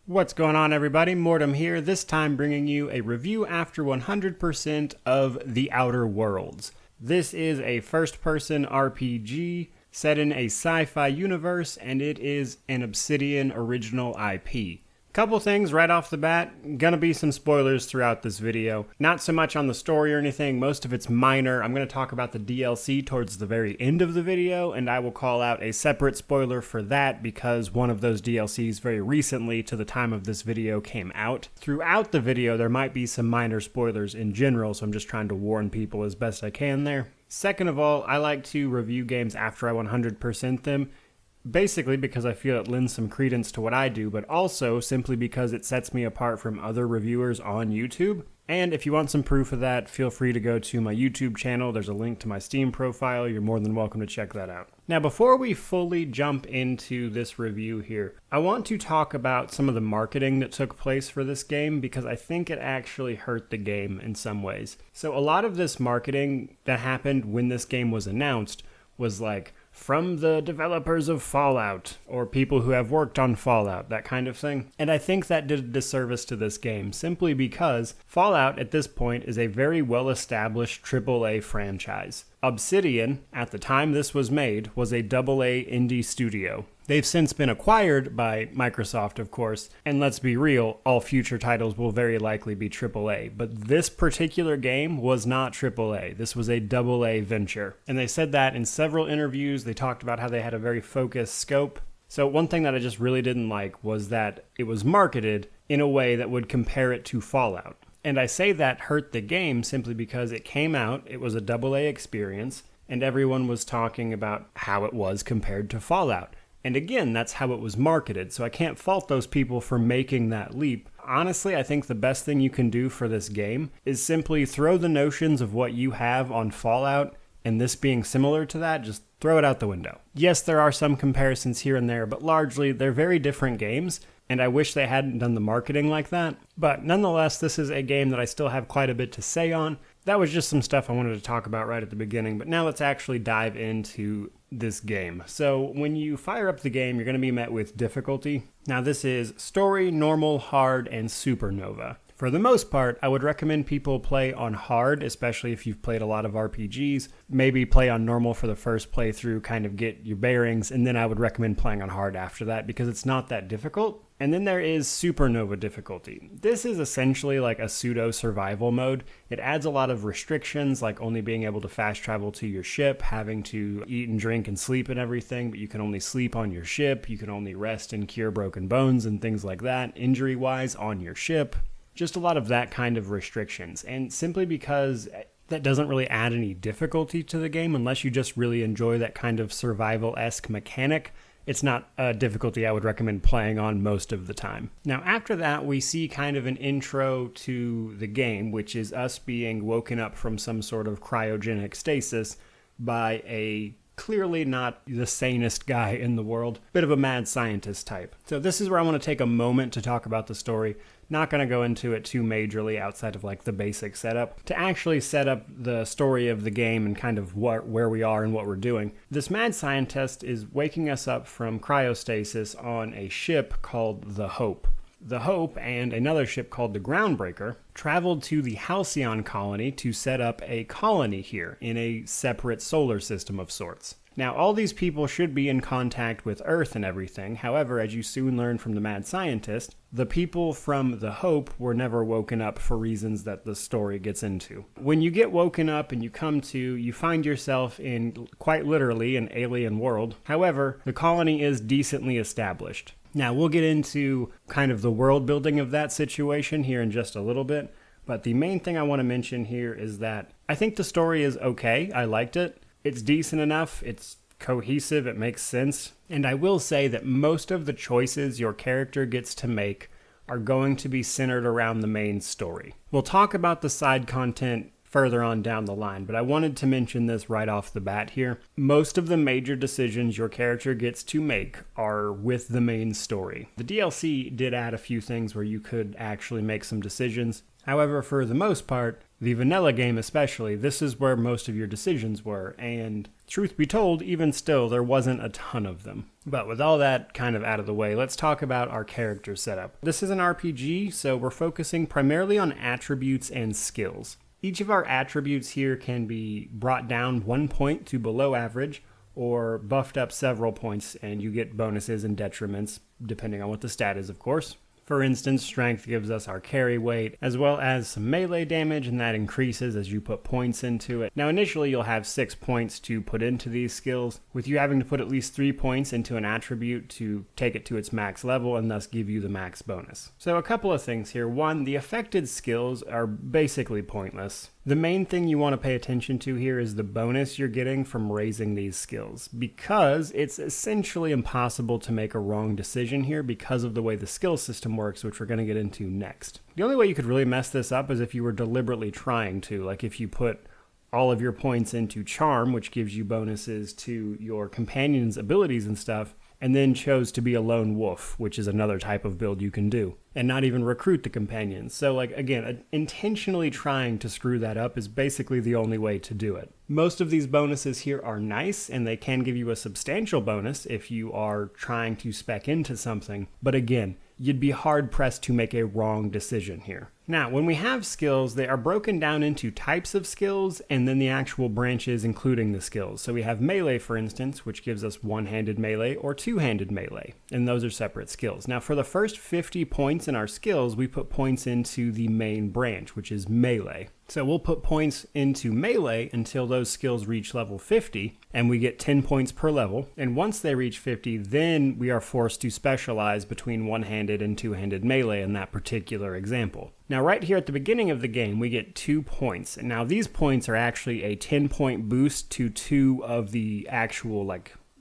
What's going on, everybody? Mortem here, this time bringing you a review after 100% of The Outer Worlds. This is a first-person RPG set in a sci-fi universe, and it is an Obsidian original IP. Couple things right off the bat, gonna be some spoilers throughout this video. Not so much on the story or anything, most of it's minor. I'm gonna talk about the DLC towards the very end of the video, and I will call out a separate spoiler for that because one of those DLCs very recently to the time of this video came out. Throughout the video, there might be some minor spoilers in general, so I'm just trying to warn people as best I can there. Second of all, I like to review games after I 100% them. Basically because I feel it lends some credence to what I do, but also simply because it sets me apart from other reviewers on YouTube. And if you want some proof of that, feel free to go to my YouTube channel. There's a link to my Steam profile. You're more than welcome to check that out. Now, before we fully jump into this review here, I want to talk about some of the marketing that took place for this game because I think it actually hurt the game in some ways. So a lot of this marketing that happened when this game was announced was like, from the developers of Fallout, or people who have worked on Fallout, that kind of thing. And I think that did a disservice to this game, simply because Fallout at this point is a very well-established AAA franchise. Obsidian, at the time this was made, was a AA indie studio. They've since been acquired by Microsoft, of course, and let's be real, all future titles will very likely be AAA, but this particular game was not AAA. This was a AA venture, and they said that in several interviews. They talked about how they had a very focused scope. So one thing that I just really didn't like was that it was marketed in a way that would compare it to Fallout. And I say that hurt the game simply because it came out, it was a AA experience, and everyone was talking about how it was compared to Fallout. And again, that's how it was marketed, so I can't fault those people for making that leap. Honestly, I think the best thing you can do for this game is simply throw the notions of what you have on Fallout and this being similar to that, just throw it out the window. Yes, there are some comparisons here and there, but largely they're very different games, and I wish they hadn't done the marketing like that. But nonetheless, this is a game that I still have quite a bit to say on. That was just some stuff I wanted to talk about right at the beginning, but now let's actually dive into this game. So when you fire up the game, you're going to be met with difficulty. Now this is story, normal, hard, and supernova. For the most part, I would recommend people play on hard, especially if you've played a lot of RPGs. Maybe play on normal for the first playthrough, kind of get your bearings, and then I would recommend playing on hard after that because it's not that difficult. And then there is Supernova Difficulty. This is essentially like a pseudo-survival mode. It adds a lot of restrictions, like only being able to fast travel to your ship, having to eat and drink and sleep and everything, but you can only sleep on your ship, you can only rest and cure broken bones and things like that, injury-wise, on your ship. Just a lot of that kind of restrictions. And simply because that doesn't really add any difficulty to the game, unless you just really enjoy that kind of survival-esque mechanic, it's not a difficulty I would recommend playing on most of the time. Now, after that, we see kind of an intro to the game, which is us being woken up from some sort of cryogenic stasis by a clearly not the sanest guy in the world, bit of a mad scientist type. So this is where I want to take a moment to talk about the story. Not going to go into it too majorly outside of like the basic setup. To actually set up the story of the game and kind of where we are and what we're doing, this mad scientist is waking us up from cryostasis on a ship called the Hope. The Hope and another ship called the Groundbreaker traveled to the Halcyon colony to set up a colony here in a separate solar system of sorts. Now, all these people should be in contact with Earth and everything. However, as you soon learn from the mad scientist, the people from the Hope were never woken up for reasons that the story gets into. When you get woken up and you find yourself in, quite literally, an alien world. However, the colony is decently established. Now, we'll get into kind of the world building of that situation here in just a little bit, but the main thing I want to mention here is that I think the story is okay. I liked it. It's decent enough, it's cohesive, it makes sense, and I will say that most of the choices your character gets to make are going to be centered around the main story. We'll talk about the side content further on down the line, but I wanted to mention this right off the bat here. Most of the major decisions your character gets to make are with the main story. The DLC did add a few things where you could actually make some decisions. However, for the most part, the vanilla game especially, this is where most of your decisions were, and truth be told, even still, there wasn't a ton of them. But with all that kind of out of the way, let's talk about our character setup. This is an RPG, so we're focusing primarily on attributes and skills. Each of our attributes here can be brought down 1 point to below average, or buffed up several points, and you get bonuses and detriments, depending on what the stat is, of course. For instance, strength gives us our carry weight, as well as some melee damage, and that increases as you put points into it. Now, initially, you'll have 6 points to put into these skills, with you having to put at least 3 points into an attribute to take it to its max level, and thus give you the max bonus. So a couple of things here. One, the affected skills are basically pointless. The main thing you want to pay attention to here is the bonus you're getting from raising these skills, because it's essentially impossible to make a wrong decision here because of the way the skill system works, which we're going to get into next. The only way you could really mess this up is if you were deliberately trying to, like if you put all of your points into charm, which gives you bonuses to your companion's abilities and stuff, and then chose to be a lone wolf, which is another type of build you can do, and not even recruit the companions. So again, intentionally trying to screw that up is basically the only way to do it. Most of these bonuses here are nice, and they can give you a substantial bonus if you are trying to spec into something, but again, you'd be hard-pressed to make a wrong decision here. Now, when we have skills, they are broken down into types of skills and then the actual branches including the skills. So we have melee, for instance, which gives us one-handed melee or two-handed melee, and those are separate skills. Now, for the first 50 points in our skills, we put points into the main branch, which is melee. So we'll put points into melee until those skills reach level 50, and we get 10 points per level. And once they reach 50, then we are forced to specialize between one-handed and two-handed melee in that particular example. Now, right here at the beginning of the game, we get 2 points. And now these points are actually a 10-point boost to 2 of the actual,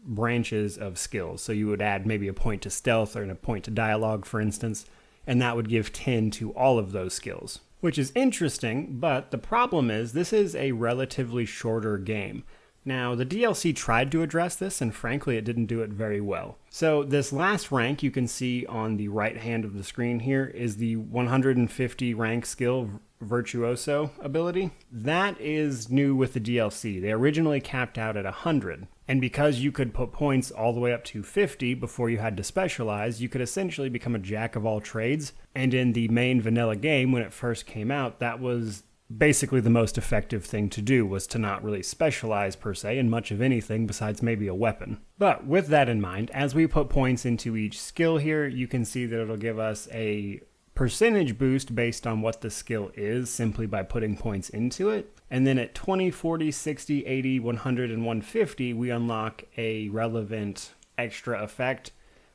branches of skills. So you would add maybe a point to stealth or a point to dialogue, for instance, and that would give 10 to all of those skills. Which is interesting, but the problem is this is a relatively shorter game. Now, the DLC tried to address this, and frankly, it didn't do it very well. So this last rank you can see on the right hand of the screen here is the 150 rank skill Virtuoso ability. That is new with the DLC. They originally capped out at 100. And because you could put points all the way up to 50 before you had to specialize, you could essentially become a jack of all trades. And in the main vanilla game, when it first came out, that was basically the most effective thing to do, was to not really specialize per se in much of anything besides maybe a weapon. But with that in mind, as we put points into each skill here, you can see that it'll give us a percentage boost based on what the skill is simply by putting points into it. And then at 20, 40, 60, 80, 100, and 150, we unlock a relevant extra effect,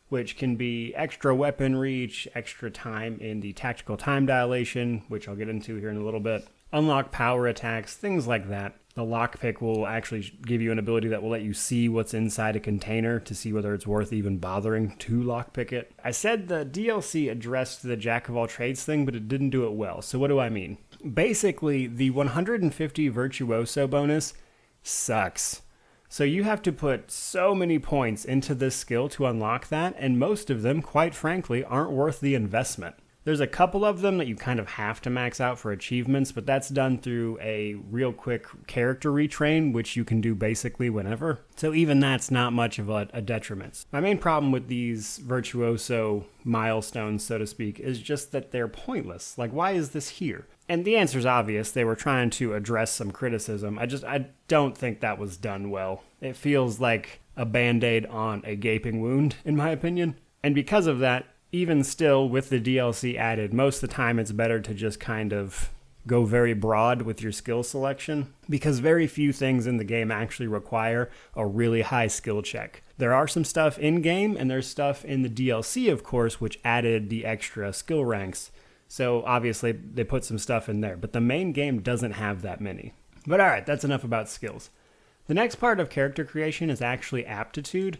which can be extra weapon reach, extra time in the tactical time dilation, which I'll get into here in a little bit, unlock power attacks, things like that. The lockpick will actually give you an ability that will let you see what's inside a container to see whether it's worth even bothering to lockpick it. I said the DLC addressed the jack of all trades thing, but it didn't do it well. So what do I mean? Basically, the 150 Virtuoso bonus sucks. So you have to put so many points into this skill to unlock that, and most of them, quite frankly, aren't worth the investment. There's a couple of them that you kind of have to max out for achievements, but that's done through a real quick character retrain, which you can do basically whenever. So even that's not much of a detriment. My main problem with these Virtuoso milestones, so to speak, is just that they're pointless. Like, why is this here? And the answer's obvious. They were trying to address some criticism. I don't think that was done well. It feels like a Band-Aid on a gaping wound, in my opinion. And because of that, even still, with the DLC added, most of the time it's better to just kind of go very broad with your skill selection, because very few things in the game actually require a really high skill check. There are some stuff in-game, and there's stuff in the DLC, of course, which added the extra skill ranks. So obviously they put some stuff in there, but the main game doesn't have that many. But alright, that's enough about skills. The next part of character creation is actually aptitude.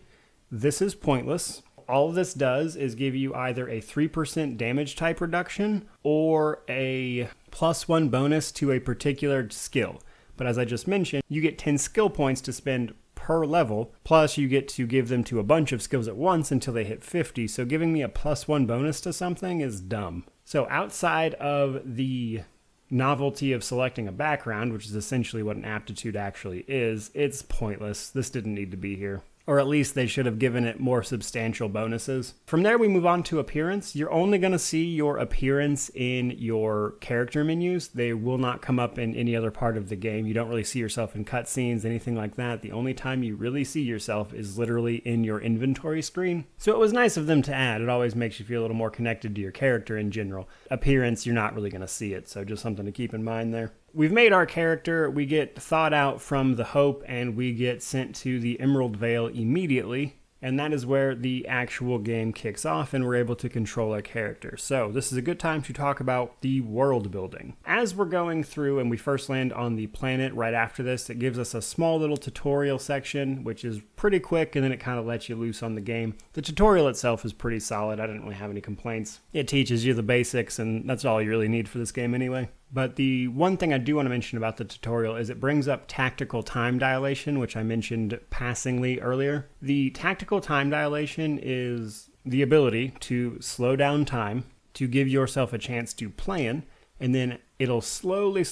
This is pointless. All this does is give you either a 3% damage type reduction or a +1 bonus to a particular skill. But as I just mentioned, you get 10 skill points to spend per level, plus you get to give them to a bunch of skills at once until they hit 50, so giving me a +1 bonus to something is dumb. So outside of the novelty of selecting a background, which is essentially what an aptitude actually is, it's pointless. This didn't need to be here. Or at least they should have given it more substantial bonuses. From there, we move on to appearance. You're only going to see your appearance in your character menus. They will not come up in any other part of the game. You don't really see yourself in cutscenes, anything like that. The only time you really see yourself is literally in your inventory screen. So it was nice of them to add. It always makes you feel a little more connected to your character in general. Appearance, you're not really going to see it, so just something to keep in mind there. We've made our character, we get thawed out from the Hope, and we get sent to the Emerald Vale immediately, and that is where the actual game kicks off and we're able to control our character. So this is a good time to talk about the world building. As we're going through and we first land on the planet right after this, it gives us a small little tutorial section, which is pretty quick, and then it kind of lets you loose on the game. The tutorial itself is pretty solid. I didn't really have any complaints. It teaches you the basics, and that's all you really need for this game anyway. But the one thing I do want to mention about the tutorial is it brings up tactical time dilation, which I mentioned passingly earlier. The tactical time dilation is the ability to slow down time to give yourself a chance to plan, and then it'll slowly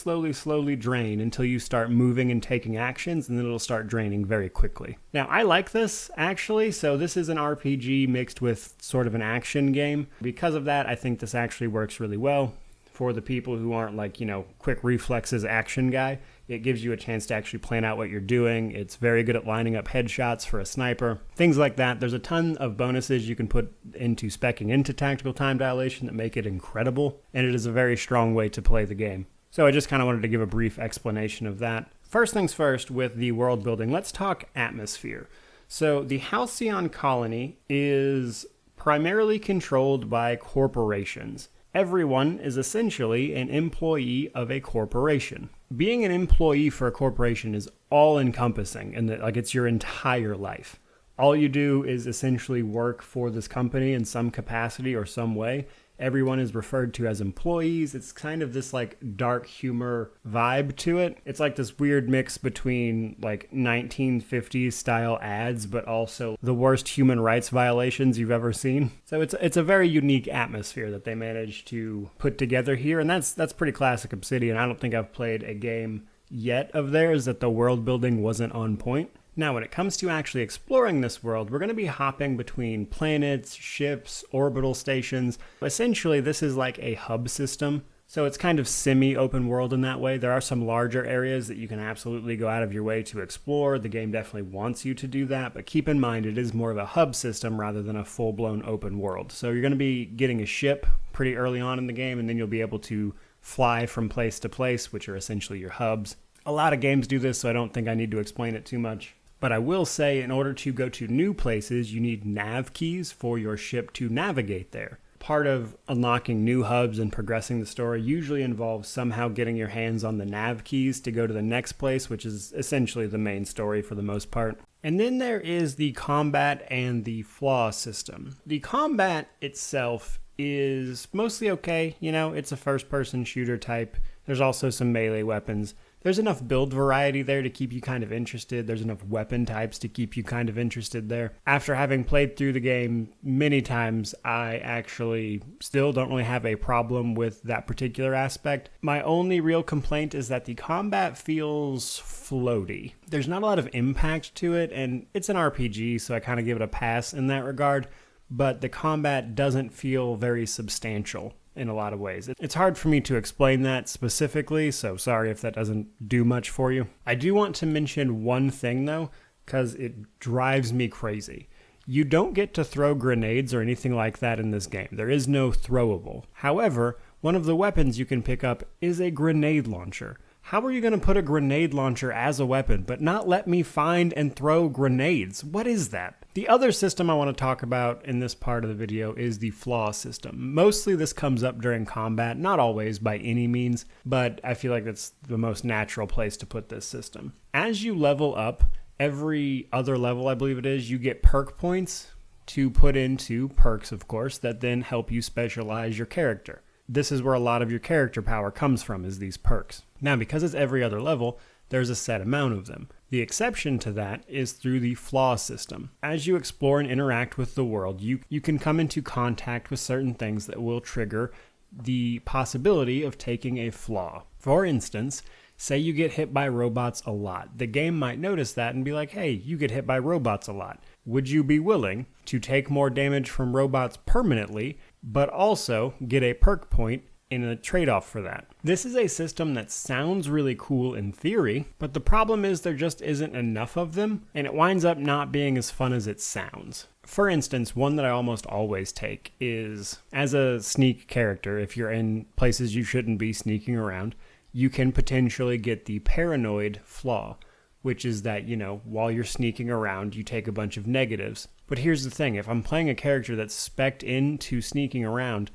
drain until you start moving and taking actions, and then it'll start draining very quickly. Now, I like this, actually, so this is an RPG mixed with sort of an action game. Because of that, I think this actually works really well. For the people who aren't like, quick reflexes action guy, it gives you a chance to actually plan out what you're doing. It's very good at lining up headshots for a sniper, things like that. There's a ton of bonuses you can put into speccing into tactical time dilation that make it incredible, and it is a very strong way to play the game. So I just kind of wanted to give a brief explanation of that. First things first, with the world building, let's talk atmosphere. So the Halcyon colony is primarily controlled by corporations. Everyone is essentially an employee of a corporation. Being an employee for a corporation is all-encompassing, and it's your entire life. All you do is essentially work for this company in some capacity or some way. Everyone is referred to as employees. It's kind of this dark humor vibe to it. It's like this weird mix between 1950s style ads, but also the worst human rights violations you've ever seen. So it's a very unique atmosphere that they managed to put together here, and that's pretty classic Obsidian. I don't think I've played a game yet of theirs that the world building wasn't on point. Now, when it comes to actually exploring this world, we're going to be hopping between planets, ships, orbital stations. Essentially, this is like a hub system, so it's kind of semi-open world in that way. There are some larger areas that you can absolutely go out of your way to explore. The game definitely wants you to do that, but keep in mind it is more of a hub system rather than a full-blown open world. So you're going to be getting a ship pretty early on in the game, and then you'll be able to fly from place to place, which are essentially your hubs. A lot of games do this, so I don't think I need to explain it too much. But I will say, in order to go to new places, you need nav keys for your ship to navigate there. Part of unlocking new hubs and progressing the story usually involves somehow getting your hands on the nav keys to go to the next place, which is essentially the main story for the most part. And then there is the combat and the Flaw System. The combat itself is mostly okay. It's a first-person shooter type. There's also some melee weapons. There's enough build variety there to keep you kind of interested. There's enough weapon types to keep you kind of interested there. After having played through the game many times, I actually still don't really have a problem with that particular aspect. My only real complaint is that the combat feels floaty. There's not a lot of impact to it, and it's an RPG, so I kind of give it a pass in that regard, but the combat doesn't feel very substantial in a lot of ways. It's hard for me to explain that specifically, so sorry if that doesn't do much for you. I do want to mention one thing though, because it drives me crazy. You don't get to throw grenades or anything like that in this game. There is no throwable. However, one of the weapons you can pick up is a grenade launcher. How are you going to put a grenade launcher as a weapon, but not let me find and throw grenades? What is that? The other system I want to talk about in this part of the video is the Flaw System. Mostly this comes up during combat, not always by any means, but I feel like that's the most natural place to put this system. As you level up, every other level I believe it is, you get perk points to put into perks, of course, that then help you specialize your character. This is where a lot of your character power comes from, is these perks. Now, because it's every other level, there's a set amount of them. The exception to that is through the Flaw System. As you explore and interact with the world, you can come into contact with certain things that will trigger the possibility of taking a flaw. For instance, say you get hit by robots a lot. The game might notice that and be like, hey, you get hit by robots a lot. Would you be willing to take more damage from robots permanently, but also get a perk point in a trade-off for that? This is a system that sounds really cool in theory, but the problem is there just isn't enough of them, and it winds up not being as fun as it sounds. For instance, one that I almost always take is, as a sneak character, if you're in places you shouldn't be sneaking around, you can potentially get the paranoid flaw, which is that, while you're sneaking around, you take a bunch of negatives. But here's the thing, if I'm playing a character that's spec'd into sneaking around,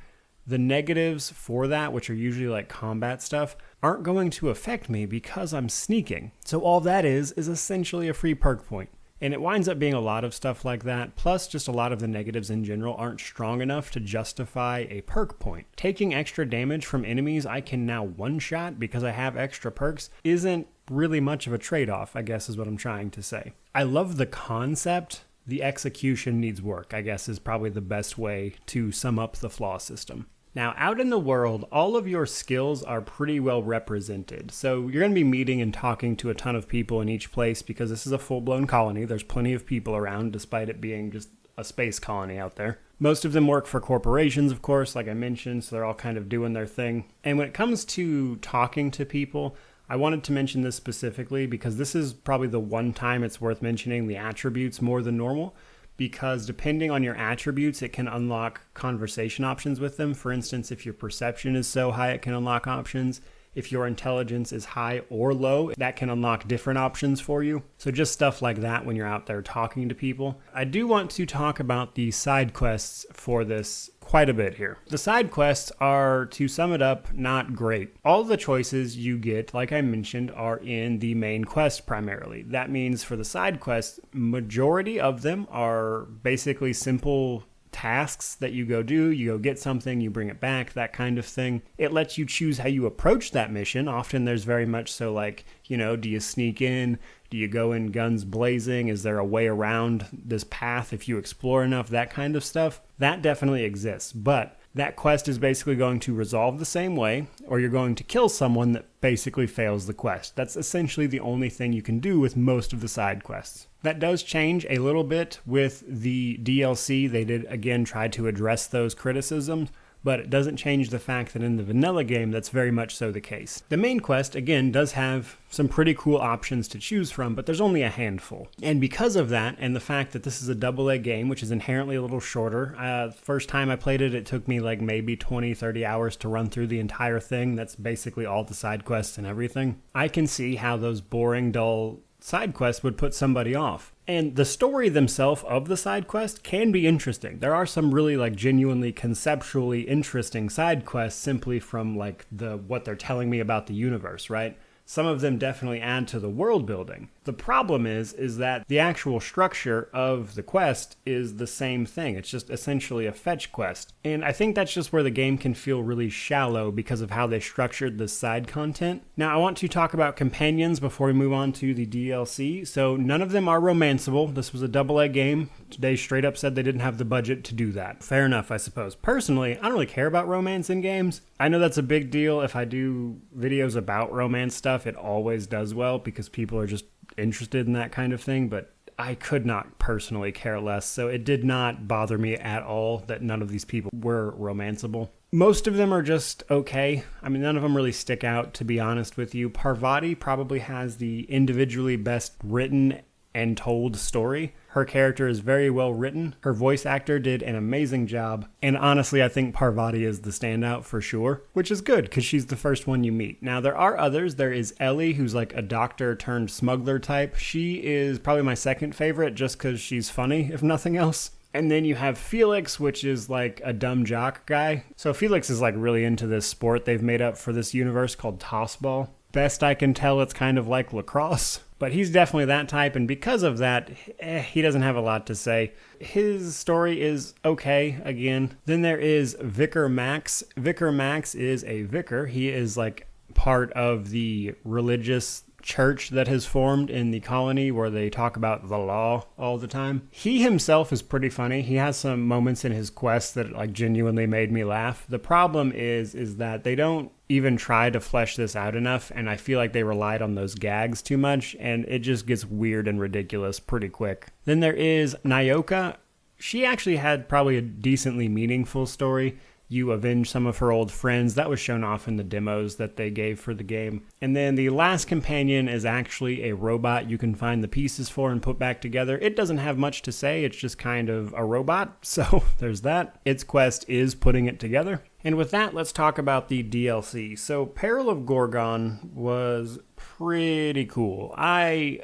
the negatives for that, which are usually like combat stuff, aren't going to affect me because I'm sneaking. So all that is essentially a free perk point. And it winds up being a lot of stuff like that, plus just a lot of the negatives in general aren't strong enough to justify a perk point. Taking extra damage from enemies I can now one-shot because I have extra perks isn't really much of a trade-off, I guess is what I'm trying to say. I love the concept. The execution needs work, I guess is probably the best way to sum up the flaw system. Now, out in the world, all of your skills are pretty well represented. So you're going to be meeting and talking to a ton of people in each place because this is a full-blown colony. There's plenty of people around, despite it being just a space colony out there. Most of them work for corporations, of course, like I mentioned, so they're all kind of doing their thing. And when it comes to talking to people, I wanted to mention this specifically because this is probably the one time it's worth mentioning the attributes more than normal. Because depending on your attributes, it can unlock conversation options with them. For instance, if your perception is so high, it can unlock options. If your intelligence is high or low, that can unlock different options for you. So just stuff like that when you're out there talking to people. I do want to talk about the side quests for this quite a bit here. The side quests are, to sum it up, not great. All the choices you get, like I mentioned, are in the main quest primarily. That means for the side quests, majority of them are basically simple tasks that you go do, you go get something, you bring it back, that kind of thing. It lets you choose how you approach that mission. Often there's very much so like, do you sneak in? Do you go in guns blazing? Is there a way around this path if you explore enough? That kind of stuff. That definitely exists, but that quest is basically going to resolve the same way, or you're going to kill someone that basically fails the quest. That's essentially the only thing you can do with most of the side quests. That does change a little bit with the DLC. They did, again, try to address those criticisms, but it doesn't change the fact that in the vanilla game, that's very much so the case. The main quest, again, does have some pretty cool options to choose from, but there's only a handful. And because of that, and the fact that this is a AA game, which is inherently a little shorter, first time I played it, it took me like maybe 20, 30 hours to run through the entire thing. That's basically all the side quests and everything. I can see how those boring, dull side quests would put somebody off. And the story themselves of the side quest can be interesting. There are some really genuinely conceptually interesting side quests simply from what they're telling me about the universe, right? Some of them definitely add to the world building. The problem is that the actual structure of the quest is the same thing. It's just essentially a fetch quest. And I think that's just where the game can feel really shallow because of how they structured the side content. Now, I want to talk about companions before we move on to the DLC. So none of them are romanceable. This was a AA game. They straight up said they didn't have the budget to do that. Fair enough, I suppose. Personally, I don't really care about romance in games. I know that's a big deal. If I do videos about romance stuff, it always does well because people are just interested in that kind of thing, but I could not personally care less, so it did not bother me at all that none of these people were romanceable. Most of them are just okay. I mean, none of them really stick out, to be honest with you. Parvati probably has the individually best written and told story. Her character is very well written. Her voice actor did an amazing job. And honestly, I think Parvati is the standout for sure, which is good because she's the first one you meet. Now, there are others. There is Ellie, who's like a doctor turned smuggler type. She is probably my second favorite just because she's funny, if nothing else. And then you have Felix, which is like a dumb jock guy. So Felix is like really into this sport they've made up for this universe called tossball. Best I can tell, it's kind of like lacrosse. But he's definitely that type, and because of that, he doesn't have a lot to say. His story is okay, again. Then there is Vicar Max. Vicar Max is a vicar. He is like part of the religious church that has formed in the colony where they talk about the law all the time. He himself is pretty funny. He has some moments in his quest that like genuinely made me laugh. The problem is that they don't even try to flesh this out enough, and I feel like they relied on those gags too much, and it just gets weird and ridiculous pretty quick. Then there is Nayoka. She actually had probably a decently meaningful story. You avenge some of her old friends. That was shown off in the demos that they gave for the game. And then the last companion is actually a robot you can find the pieces for and put back together. It doesn't have much to say. It's just kind of a robot. So there's that. Its quest is putting it together. And with that, let's talk about the DLC. So Peril of Gorgon was pretty cool. I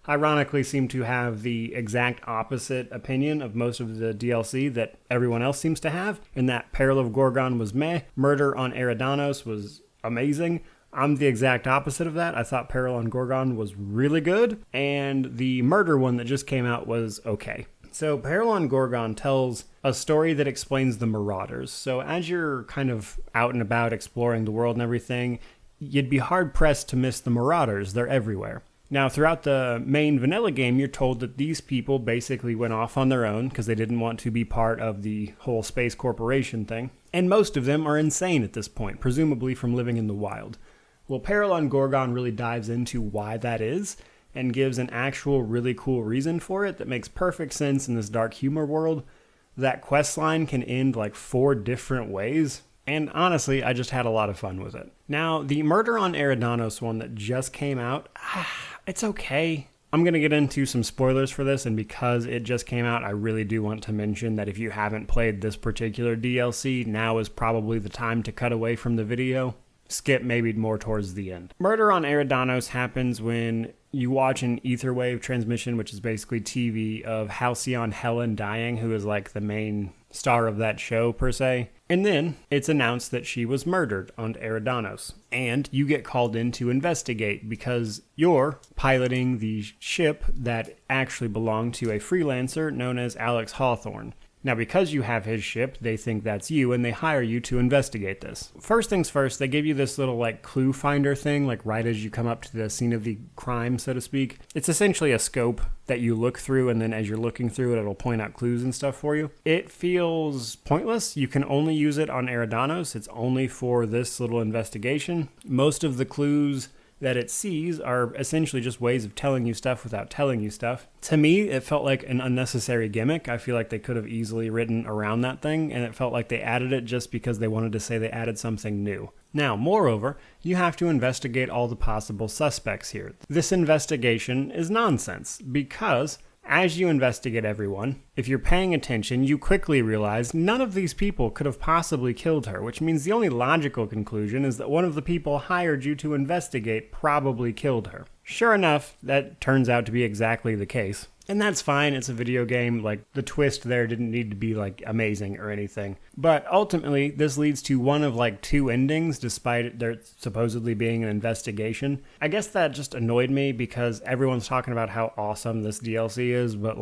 ironically seem to have the exact opposite opinion of most of the DLC that everyone else seems to have, in that Peril of Gorgon was meh, Murder on Eridanos was amazing. I'm the exact opposite of that. I thought Peril on Gorgon was really good, and the Murder one that just came out was okay. So Peril on Gorgon tells a story that explains the Marauders. So as you're kind of out and about exploring the world and everything, you'd be hard-pressed to miss the Marauders. They're everywhere. Now, throughout the main vanilla game, you're told that these people basically went off on their own because they didn't want to be part of the whole space corporation thing. And most of them are insane at this point, presumably from living in the wild. Well, Peril on Gorgon really dives into why that is and gives an actual really cool reason for it that makes perfect sense in this dark humor world. That quest line can end like 4 different ways. And honestly, I just had a lot of fun with it. Now, the Murder on Eridanos one that just came out, it's okay. I'm going to get into some spoilers for this, and because it just came out, I really do want to mention that if you haven't played this particular DLC, now is probably the time to cut away from the video. Skip maybe more towards the end. Murder on Eridanos happens when you watch an ether wave transmission, which is basically TV, of Halcyon Helen dying, who is like the main star of that show per se. And then it's announced that she was murdered on Eridanos. And you get called in to investigate because you're piloting the ship that actually belonged to a freelancer known as Alex Hawthorne. Now, because you have his ship, they think that's you, and they hire you to investigate this. First things first, they give you this little, clue finder thing, right as you come up to the scene of the crime, so to speak. It's essentially a scope that you look through, and then as you're looking through it, it'll point out clues and stuff for you. It feels pointless. You can only use it on Eridanos. It's only for this little investigation. Most of the clues that it sees are essentially just ways of telling you stuff without telling you stuff. To me, it felt like an unnecessary gimmick. I feel like they could have easily written around that thing, and it felt like they added it just because they wanted to say they added something new. Now, moreover, you have to investigate all the possible suspects here. This investigation is nonsense because as you investigate everyone, if you're paying attention, you quickly realize none of these people could have possibly killed her, which means the only logical conclusion is that one of the people hired you to investigate probably killed her. Sure enough, that turns out to be exactly the case. And that's fine, it's a video game, the twist there didn't need to be, amazing or anything. But ultimately, this leads to one of, 2 endings, despite there supposedly being an investigation. I guess that just annoyed me because everyone's talking about how awesome this DLC is, but,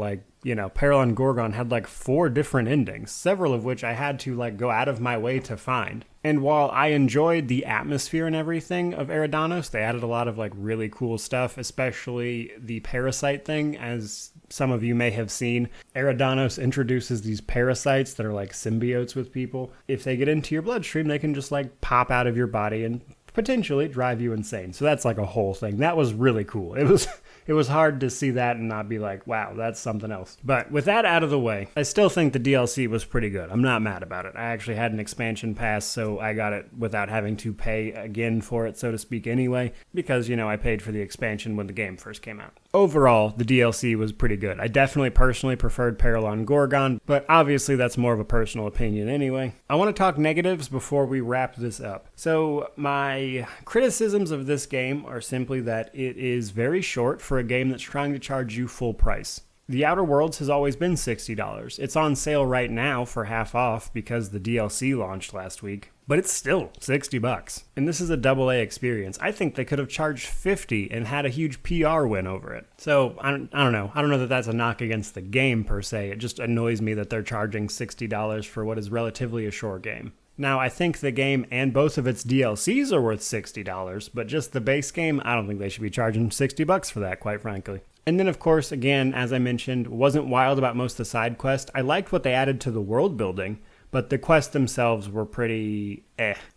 Peril on Gorgon had, 4 different endings, several of which I had to, go out of my way to find. And while I enjoyed the atmosphere and everything of Eridanos, they added a lot of, really cool stuff, especially the parasite thing, as some of you may have seen. Eridanos introduces these parasites that are symbiotes with people. If they get into your bloodstream, they can just pop out of your body and potentially drive you insane. So that's a whole thing. That was really cool. It was hard to see that and not be wow, that's something else. But with that out of the way, I still think the DLC was pretty good. I'm not mad about it. I actually had an expansion pass, so I got it without having to pay again for it, so to speak, anyway, because, I paid for the expansion when the game first came out. Overall, the DLC was pretty good. I definitely personally preferred Peril on Gorgon, but obviously that's more of a personal opinion anyway. I want to talk negatives before we wrap this up. So my criticisms of this game are simply that it is very short for a game that's trying to charge you full price. The Outer Worlds has always been $60. It's on sale right now for half off because the DLC launched last week, but it's still $60. And this is a AA experience. I think they could have charged $50 and had a huge PR win over it. So I don't know. I don't know that that's a knock against the game per se. It just annoys me that they're charging $60 for what is relatively a short game. Now, I think the game and both of its DLCs are worth $60, but just the base game, I don't think they should be charging $60 for that, quite frankly. And then, of course, again, as I mentioned, wasn't wild about most of the side quests. I liked what they added to the world building, but the quests themselves were pretty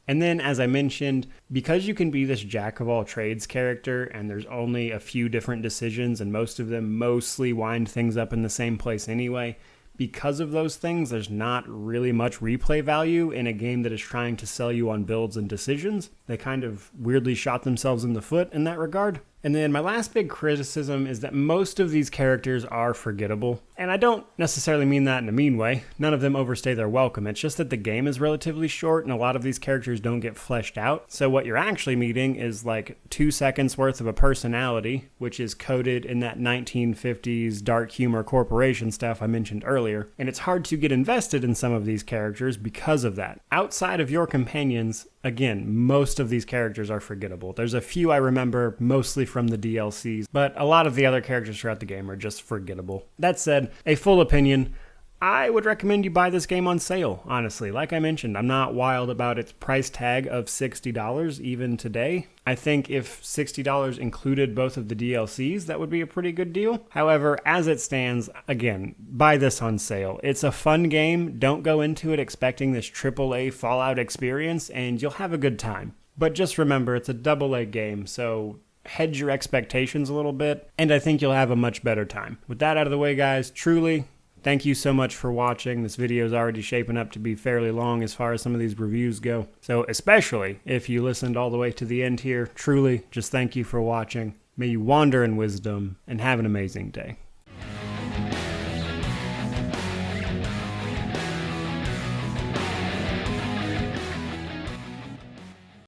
And then, as I mentioned, because you can be this jack-of-all-trades character, and there's only a few different decisions, and most of them mostly wind things up in the same place anyway, because of those things, there's not really much replay value in a game that is trying to sell you on builds and decisions. They kind of weirdly shot themselves in the foot in that regard. And then my last big criticism is that most of these characters are forgettable. And I don't necessarily mean that in a mean way. None of them overstay their welcome. It's just that the game is relatively short and a lot of these characters don't get fleshed out. So what you're actually meeting is like 2 seconds worth of a personality, which is coded in that 1950s dark humor corporation stuff I mentioned earlier. And it's hard to get invested in some of these characters because of that. Outside of your companions, again, most of these characters are forgettable. There's a few I remember, mostly from the DLCs, but a lot of the other characters throughout the game are just forgettable. That said, a full opinion, I would recommend you buy this game on sale, honestly. Like I mentioned, I'm not wild about its price tag of $60 even today. I think if $60 included both of the DLCs, that would be a pretty good deal. However, as it stands, again, buy this on sale. It's a fun game. Don't go into it expecting this AAA Fallout experience, and you'll have a good time. But just remember, it's a AA game, so hedge your expectations a little bit, and I think you'll have a much better time. With that out of the way, guys, truly, thank you so much for watching. This video is already shaping up to be fairly long as far as some of these reviews go. So especially if you listened all the way to the end here, truly, just thank you for watching. May you wander in wisdom and have an amazing day.